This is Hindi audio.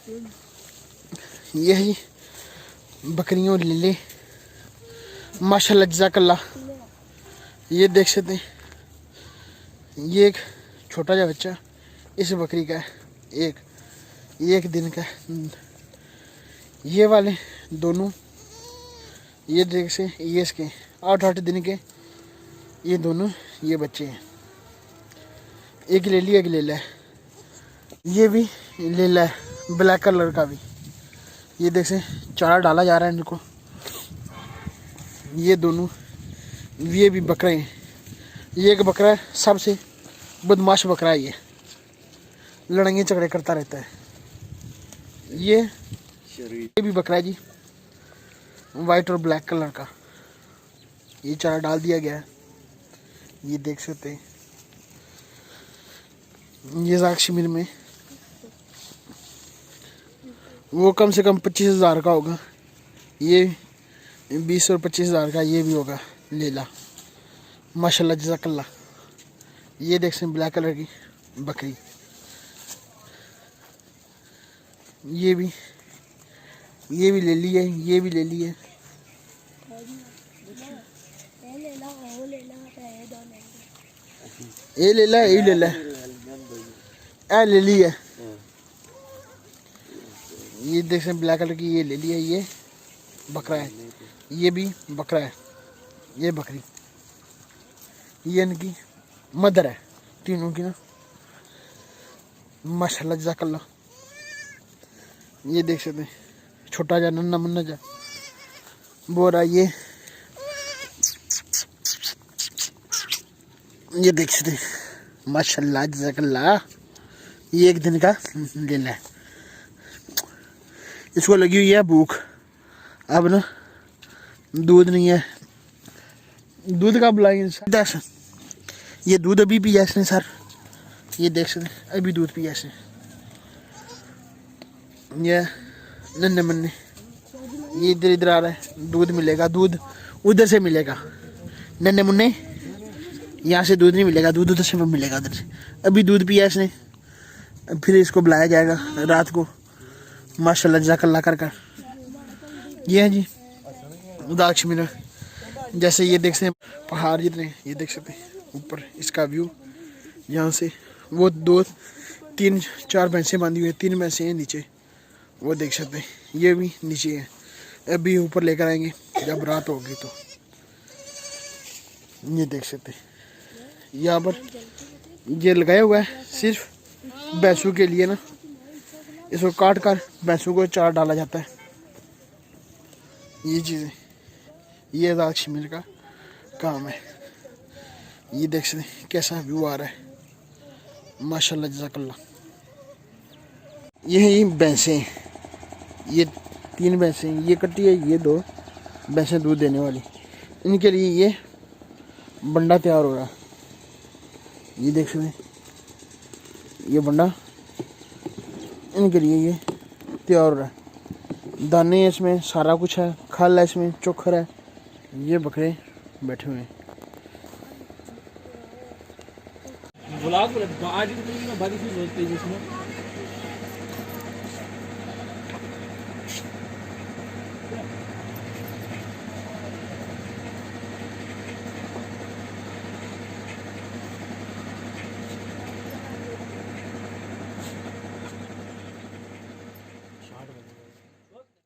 ये है बकरियों लीले माशाल्लाह जज़ाकल्लाह। ये देख सकते हैं, ये एक छोटा सा बच्चा इस बकरी का है, एक दिन का। ये वाले दोनों ये देख से ये इसके 8-8 दिन के ये दोनों ये बच्चे हैं। एक लेली एक लेला है, ये भी लेला है ब्लैक कलर का भी। ये देख से चारा डाला जा रहा है इनको। ये दोनों ये भी बकरे हैं। ये एक बकरा है, सबसे बदमाश बकरा है। ये लड़ाई झगड़े करता रहता है। ये भी बकरा है जी, वाइट और ब्लैक कलर का। ये चारा डाल दिया गया है, ये देख सकते हैं। ये कश्मीर में वो कम से कम 25,000 का होगा, ये 20 और 25,000 का ये भी होगा लेला माशाल्लाह जज़ाकल्लाह। ये देख सकते हैं ब्लैक कलर की बकरी। ये भी ले ली है, ये भी ले ली है। ये ले ला ए ले ली है। ये देख सकते हैं ब्लैक कलर की ये ले ली है। ये बकरा है, ये भी बकरा है। ये बकरी ये इनकी मदर है तीनों की ना माशाल्लाह जज़ाकल्लाह। ये देख सकते हैं छोटा जा नन्ना मुन्ना जा बोरा। ये देख सकते हैं माशाल्लाह जज़ाकल्लाह। ये एक दिन का लेला है। इसको लगी हुई है भूख। अब ना दूध नहीं है, दूध का बुलाएंगे। ये दूध अभी पिया इसने सर, ये देख सकते अभी दूध पिया इसने। ये नन्हे मन्ने ये इधर आ रहा है। दूध मिलेगा, दूध उधर से मिलेगा। नन्हे मुन्ने यहाँ से दूध नहीं मिलेगा, दूध उधर से मिलेगा, उधर से। अभी दूध पिया इसने, फिर इसको बुलाया जाएगा रात को माशाल्लाह जज़ाकल्लाह कर। ये है जी कश्मीर। जैसे ये देख सकते हैं पहाड़ जितने, ये देख सकते हैं ऊपर इसका व्यू। यहाँ से वो 2-3-4 भैंसें बांधी हुई है, 3 भैंसें हैं नीचे, वो देख सकते हैं। ये भी नीचे है, अभी ऊपर लेकर आएंगे जब रात होगी तो। ये देख सकते हैं यहाँ पर ये लगाया हुआ है सिर्फ भैंसों के लिए ना। इसको काट कर भैंसों को चारा डाला जाता है। ये चीज़ें ये कश्मीर का काम है। ये देख सकते हैं कैसा व्यू आ रहा है माशाल्लाह जज़ाकल्लाह। ये है भैंसें, ये 3 भैंसें, ये कट्टी है, ये 2 भैंसें दूध देने वाली। इनके लिए ये बंडा तैयार हो रहा है। ये देख सकते हैं ये बंडा इनके लिए ये तैयार हो रहा है। दाने इसमें सारा कुछ है, खल है इसमें, चोखर है। ये बकरे बैठे हुए हैं। आज